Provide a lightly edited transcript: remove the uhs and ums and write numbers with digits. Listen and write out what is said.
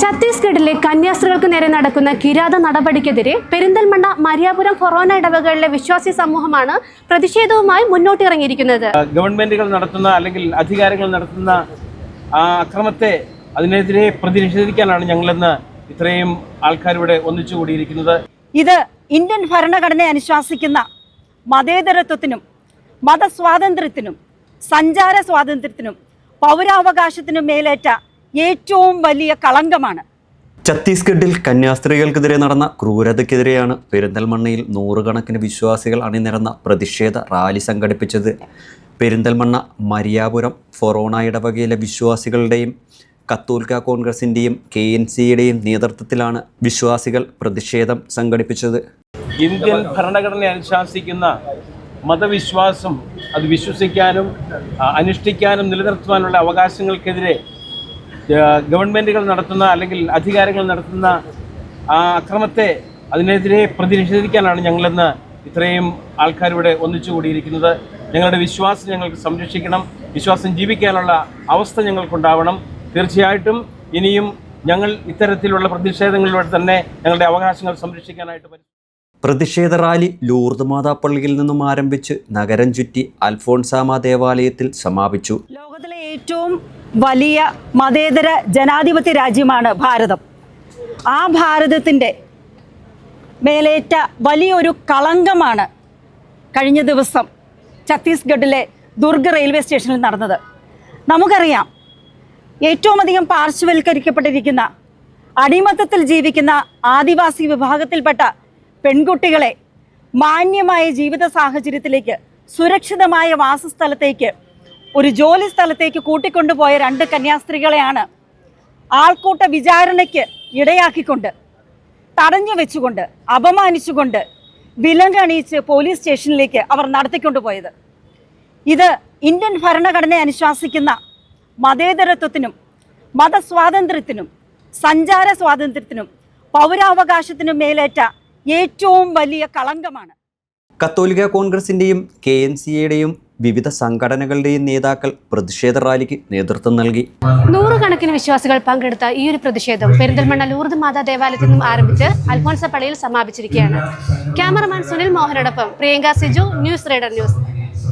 ഛത്തീസ്ഗഡിലെ കന്യാസ്ത്രീകൾക്ക് നേരെ നടക്കുന്ന കിരാത നടപടിക്കെതിരെ പെരിന്തൽമണ്ണ മരിയാപുരം ഫൊറോന ഇടവകളിലെ വിശ്വാസി സമൂഹമാണ് പ്രതിഷേധവുമായി മുന്നോട്ടിറങ്ങിയിരിക്കുന്നത്. ഗവൺമെന്റുകൾ നടത്തുന്ന അല്ലെങ്കിൽ അധികാരികൾ നടത്തുന്ന ആ അക്രമത്തെ അതിനെതിരെ പ്രതിഷേധിക്കാനാണ് ഞങ്ങളിന്ന് ഇത്രയും ആൾക്കാരിവിടെ ഒന്നിച്ചുകൂടിയിരിക്കുന്നത്. ഇത് ഇന്ത്യൻ ഭരണഘടനയെ അനുശാസിക്കുന്ന മതേതരത്വത്തിനും മതസ്വാതന്ത്ര്യത്തിനും സഞ്ചാര സ്വാതന്ത്ര്യത്തിനും പൗരാവകാശത്തിനും മേലേറ്റ ഏറ്റവും വലിയ കളങ്കമാണ്. ഛത്തീസ്ഗഡിൽ കന്യാസ്ത്രീകൾക്കെതിരെ നടന്ന ക്രൂരതയ്ക്കെതിരെയാണ് പെരിന്തൽമണ്ണയിൽ നൂറുകണക്കിന് വിശ്വാസികൾ അണിനിരന്ന പ്രതിഷേധ റാലി സംഘടിപ്പിച്ചത്. പെരിന്തൽമണ്ണ മരിയാപുരം ഫൊറോന ഇടവകയിലെ വിശ്വാസികളുടെയും കത്തോലിക്ക കോൺഗ്രസിൻ്റെയും KNCയുടെയും നേതൃത്വത്തിലാണ് വിശ്വാസികൾ പ്രതിഷേധം സംഘടിപ്പിച്ചത്. ഇന്ത്യൻ ഭരണഘടനയെ അനുശാസിക്കുന്ന മതവിശ്വാസം അത് വിശ്വസിക്കാനും അനുഷ്ഠിക്കാനും നിലനിർത്തുവാനുള്ള അവകാശങ്ങൾക്കെതിരെ ഗവൺമെൻറ്റുകൾ നടത്തുന്ന അല്ലെങ്കിൽ അധികാരികൾ നടത്തുന്ന ആ അക്രമത്തെ അതിനെതിരെ പ്രതിഷേധിക്കാനാണ് ഞങ്ങളിന്ന് ഇത്രയും ആൾക്കാരിവിടെ ഒന്നിച്ചുകൂടിയിരിക്കുന്നത്. ഞങ്ങളുടെ വിശ്വാസം ഞങ്ങൾക്ക് സംരക്ഷിക്കണം, വിശ്വാസം ജീവിക്കാനുള്ള അവസ്ഥ ഞങ്ങൾക്കുണ്ടാവണം. തീർച്ചയായിട്ടും ഇനിയും ഞങ്ങൾ ഇത്തരത്തിലുള്ള പ്രതിഷേധങ്ങളിലൂടെ തന്നെ ഞങ്ങളുടെ അവകാശങ്ങൾ സംരക്ഷിക്കാനായിട്ട് പറ്റും. പ്രതിഷേധ റാലി ലൂർദ് മാതാപ്പള്ളിയിൽ നിന്നും ആരംഭിച്ച് നഗരം ചുറ്റി അൽഫോൺസാമ ദേവാലയത്തിൽ സമാപിച്ചു. ലോകത്തിലെ ഏറ്റവും വലിയ മതേതര ജനാധിപത്യ രാജ്യമാണ് ഭാരതം. ആ ഭാരതത്തിൻ്റെ മേലേറ്റ വലിയൊരു കളങ്കമാണ് കഴിഞ്ഞ ദിവസം ഛത്തീസ്ഗഡിലെ ദുർഗ് റെയിൽവേ സ്റ്റേഷനിൽ നടന്നത്. നമുക്കറിയാം, ഏറ്റവും അധികം പാർശ്വവൽക്കരിക്കപ്പെട്ടിരിക്കുന്ന അടിമത്തത്തിൽ ജീവിക്കുന്ന ആദിവാസി വിഭാഗത്തിൽപ്പെട്ട പെൺകുട്ടികളെ മാന്യമായ ജീവിത സാഹചര്യത്തിലേക്ക്, സുരക്ഷിതമായ വാസസ്ഥലത്തേക്ക്, ഒരു ജോലി സ്ഥലത്തേക്ക് കൂട്ടിക്കൊണ്ടുപോയ 2 കന്യാസ്ത്രീകളെയാണ് ആൾക്കൂട്ട വിചാരണയ്ക്ക് ഇടയാക്കിക്കൊണ്ട്, തടഞ്ഞു വെച്ചുകൊണ്ട്, അപമാനിച്ചുകൊണ്ട്, വിലങ്ങണിയിച്ച് പോലീസ് സ്റ്റേഷനിലേക്ക് അവർ നടത്തിക്കൊണ്ടുപോയത്. ഇത് ഇന്ത്യൻ ഭരണഘടനയെ അനുശാസിക്കുന്ന മതേതരത്വത്തിനും മതസ്വാതന്ത്ര്യത്തിനും സഞ്ചാര സ്വാതന്ത്ര്യത്തിനും പൗരാവകാശത്തിനും മേലേറ്റ ഏറ്റവും വലിയ കളങ്കമാണ്. കത്തോലിക്ക കോൺഗ്രസിൻ്റെയും KNCയുടെയും വിവിധ സംഘടനകളുടെയും നേതാക്കൾ പ്രതിഷേധ റാലിക്ക് നേതൃത്വം നൽകി. നൂറുകണക്കിന് വിശ്വാസികൾ പങ്കെടുത്ത ഈ ഒരു പ്രതിഷേധം പെരിന്തൽമണ്ണ ലൂർദ് മാതാ ദേവാലയത്തിൽ നിന്നും ആരംഭിച്ച് അൽഫോൺസ പള്ളിയിൽ സമാപിച്ചിരിക്കുകയാണ്. ക്യാമറമാൻ സുനിൽ മോഹനോടൊപ്പം Priyanka Siju, news reader news.